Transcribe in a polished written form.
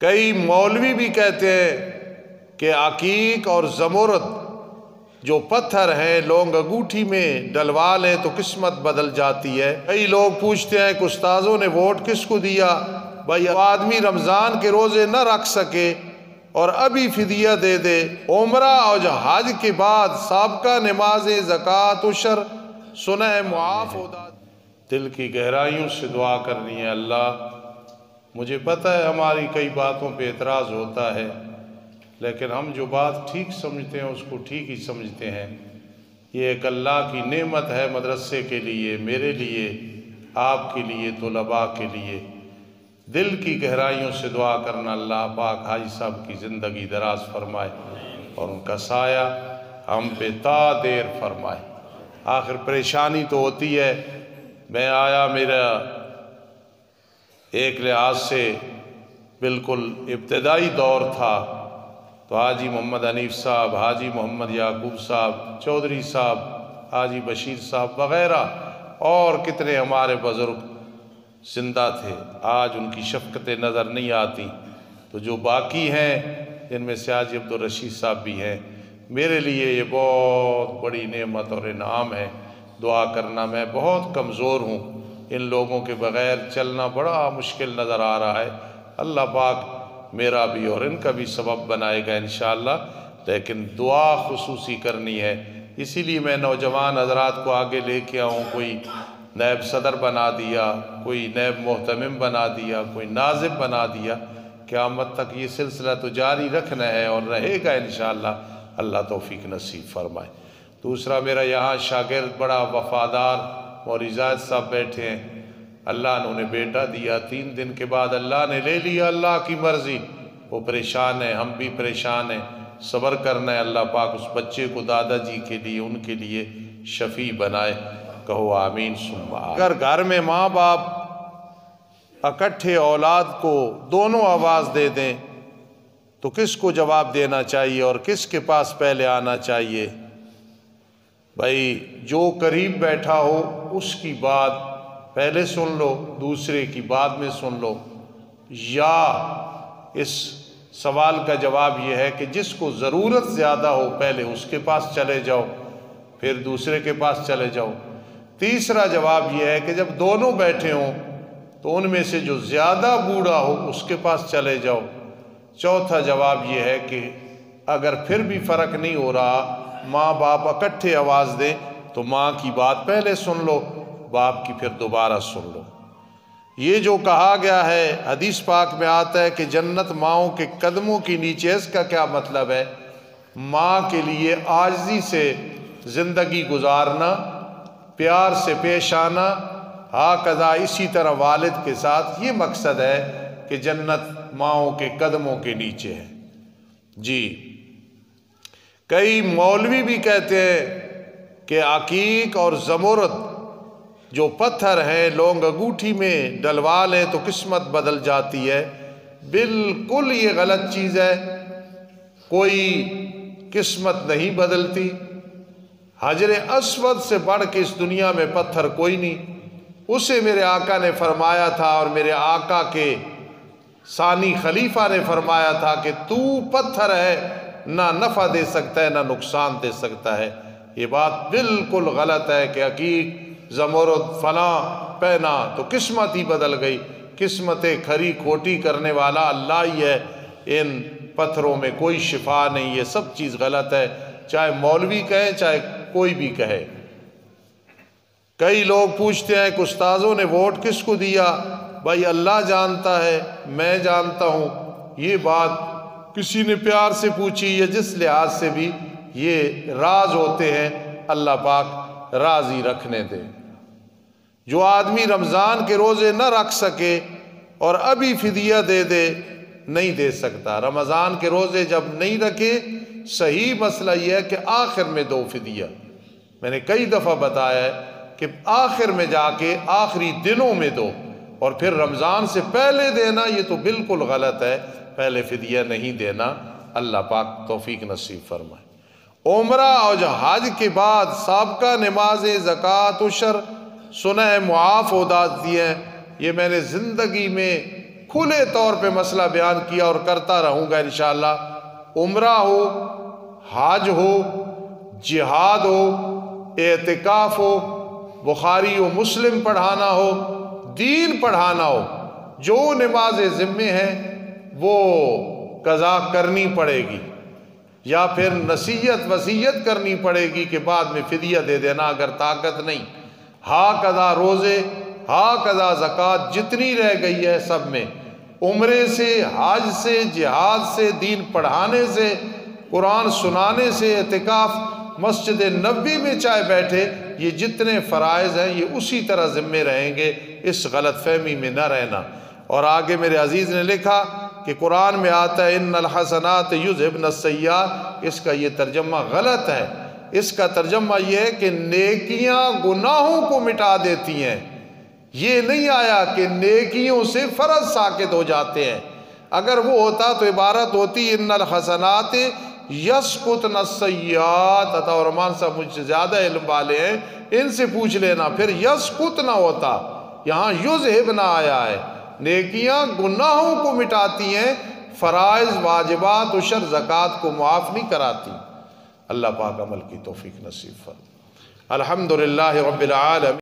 کئی مولوی بھی کہتے ہیں کہ عقیق اور زمرد جو پتھر ہیں لونگ انگوٹھی میں ڈلوا لیں تو قسمت بدل جاتی ہے۔ کئی لوگ پوچھتے ہیں کہ استاذوں نے ووٹ کس کو دیا؟ بھائی آدمی رمضان کے روزے نہ رکھ سکے اور ابھی فدیہ دے دے، عمرہ اور حج کے بعد سابقہ نمازیں، زکوٰۃ، عشر، سنہ معاف ہو۔ دل کی گہرائیوں سے دعا کرنی ہے، اللہ مجھے پتہ ہے ہماری کئی باتوں پہ اعتراض ہوتا ہے، لیکن ہم جو بات ٹھیک سمجھتے ہیں اس کو ٹھیک ہی سمجھتے ہیں۔ یہ ایک اللہ کی نعمت ہے مدرسے کے لیے، میرے لیے، آپ کے لیے، طلباء کے لیے۔ دل کی گہرائیوں سے دعا کرنا اللہ پاک حاجی صاحب کی زندگی دراز فرمائے اور ان کا سایہ ہم پہ تا دیر فرمائے۔ آخر پریشانی تو ہوتی ہے، میں آیا، میرا ایک لحاظ سے بالکل ابتدائی دور تھا، تو حاجی محمد حنیف صاحب، حاجی محمد یعقوب صاحب، چودھری صاحب، حاجی بشیر صاحب وغیرہ اور کتنے ہمارے بزرگ زندہ تھے، آج ان کی شفقتیں نظر نہیں آتی۔ تو جو باقی ہیں جن میں سے حاجی عبدالرشید صاحب بھی ہیں، میرے لیے یہ بہت بڑی نعمت اور انعام ہے۔ دعا کرنا، میں بہت کمزور ہوں، ان لوگوں کے بغیر چلنا بڑا مشکل نظر آ رہا ہے۔ اللہ پاک میرا بھی اور ان کا بھی سبب بنائے گا انشاءاللہ، لیکن دعا خصوصی کرنی ہے۔ اسی لیے میں نوجوان حضرات کو آگے لے کے آؤں، کوئی نائب صدر بنا دیا، کوئی نائب محتمم بنا دیا، کوئی ناظم بنا دیا۔ قیامت تک یہ سلسلہ تو جاری رکھنا ہے اور رہے گا انشاءاللہ، اللہ توفیق نصیب فرمائے۔ دوسرا، میرا یہاں شاگرد بڑا وفادار مولوی زاہد صاحب بیٹھے ہیں، اللہ نے انہیں بیٹا دیا، 3 دن کے بعد اللہ نے لے لیا، اللہ کی مرضی۔ وہ پریشان ہے، ہم بھی پریشان ہیں، صبر کرنا ہے۔ اللہ پاک اس بچے کو دادا جی کے لیے، ان کے لیے شفیع بنائے، کہو آمین ثم آمین۔ اگر گھر میں ماں باپ اکٹھے اولاد کو دونوں آواز دے دیں تو کس کو جواب دینا چاہیے اور کس کے پاس پہلے آنا چاہیے؟ بھائی جو قریب بیٹھا ہو اس کی بات پہلے سن لو، دوسرے کی بعد میں سن لو، یا اس سوال کا جواب یہ ہے کہ جس کو ضرورت زیادہ ہو پہلے اس کے پاس چلے جاؤ، پھر دوسرے کے پاس چلے جاؤ۔ تیسرا جواب یہ ہے کہ جب دونوں بیٹھے ہوں تو ان میں سے جو زیادہ بوڑھا ہو اس کے پاس چلے جاؤ۔ چوتھا جواب یہ ہے کہ اگر پھر بھی فرق نہیں ہو رہا، ماں باپ اکٹھے آواز دیں تو ماں کی بات پہلے سن لو، باپ کی پھر دوبارہ سن لو۔ یہ جو کہا گیا ہے حدیث پاک میں آتا ہے کہ جنت ماؤں کے قدموں کے نیچے، اس کا کیا مطلب ہے؟ ماں کے لیے عاجزی سے زندگی گزارنا، پیار سے پیش آنا، ہاکذا اسی طرح والد کے ساتھ، یہ مقصد ہے کہ جنت ماؤں کے قدموں کے نیچے ہے۔ جی، کئی مولوی بھی کہتے ہیں کہ عقیق اور زمرد جو پتھر ہیں لونگ انگوٹھی میں ڈلوا لیں تو قسمت بدل جاتی ہے۔ بالکل یہ غلط چیز ہے، کوئی قسمت نہیں بدلتی۔ حجر اسود سے بڑھ کے اس دنیا میں پتھر کوئی نہیں، اسے میرے آقا نے فرمایا تھا اور میرے آقا کے ثانی خلیفہ نے فرمایا تھا کہ تو پتھر ہے، نہ نفع دے سکتا ہے نہ نقصان دے سکتا ہے۔ یہ بات بالکل غلط ہے کہ عقیق زمرد فلاں پہنا تو قسمت ہی بدل گئی۔ قسمتیں کھری کھوٹی کرنے والا اللہ ہی ہے، ان پتھروں میں کوئی شفا نہیں، یہ سب چیز غلط ہے، چاہے مولوی کہے چاہے کوئی بھی کہے۔ کئی لوگ پوچھتے ہیں کہ استاذوں نے ووٹ کس کو دیا؟ بھائی اللہ جانتا ہے، میں جانتا ہوں، یہ بات کسی نے پیار سے پوچھی یا جس لحاظ سے بھی، یہ راز ہوتے ہیں، اللہ پاک راضی رکھنے دے۔ جو آدمی رمضان کے روزے نہ رکھ سکے اور ابھی فدیہ دے دے، نہیں دے سکتا۔ رمضان کے روزے جب نہیں رکھے، صحیح مسئلہ یہ ہے کہ آخر میں دو فدیہ۔ میں نے کئی دفعہ بتایا ہے کہ آخر میں جا کے آخری دنوں میں دو، اور پھر رمضان سے پہلے دینا یہ تو بالکل غلط ہے، پہلے فدیہ نہیں دینا۔ اللہ پاک توفیق نصیب فرمائے۔ عمرہ اور حج کے بعد سابقہ نمازیں، زکوٰۃ، عشر، سنہ معاف ہو جاتی ہیں۔ یہ میں نے زندگی میں کھلے طور پہ مسئلہ بیان کیا اور کرتا رہوں گا انشاءاللہ۔ عمرہ ہو، حج ہو، جہاد ہو، اعتکاف ہو، بخاری و مسلم پڑھانا ہو، دین پڑھانا ہو، جو نماز ذمے ہیں وہ قضا کرنی پڑے گی، یا پھر نصیحت وصیت کرنی پڑے گی کہ بعد میں فدیہ دے دینا اگر طاقت نہیں۔ ہاں قضا روزے، ہاں قضا زکوٰۃ جتنی رہ گئی ہے سب میں، عمرے سے، حج سے، جہاد سے، دین پڑھانے سے، قرآن سنانے سے، اعتکاف مسجد نبوی میں چاہے بیٹھے، یہ جتنے فرائض ہیں یہ اسی طرح ذمے رہیں گے، اس غلط فہمی میں نہ رہنا۔ اور آگے میرے عزیز نے لکھا کہ قرآن میں آتا ہے ان الحسنات یذھبن السیئات، اس کا یہ ترجمہ غلط ہے۔ اس کا ترجمہ یہ ہے کہ نیکیاں گناہوں کو مٹا دیتی ہیں، یہ نہیں آیا کہ نیکیوں سے فرض ساقط ہو جاتے ہیں۔ اگر وہ ہوتا تو عبارت ہوتی ان الحسنات یسقطن السیئات۔ عطا الرحمن صاحب مجھ سے زیادہ علم والے ہیں، ان سے پوچھ لینا، پھر یسقط نہ ہوتا، یہاں یذھبن آیا ہے۔ نیکیاں گناہوں کو مٹاتی ہیں، فرائض واجبات عشر زکوٰۃ کو معاف نہیں کراتی۔ اللہ پاک عمل کی توفیق نصیب فرمائے۔ الحمدللہ رب العالمین۔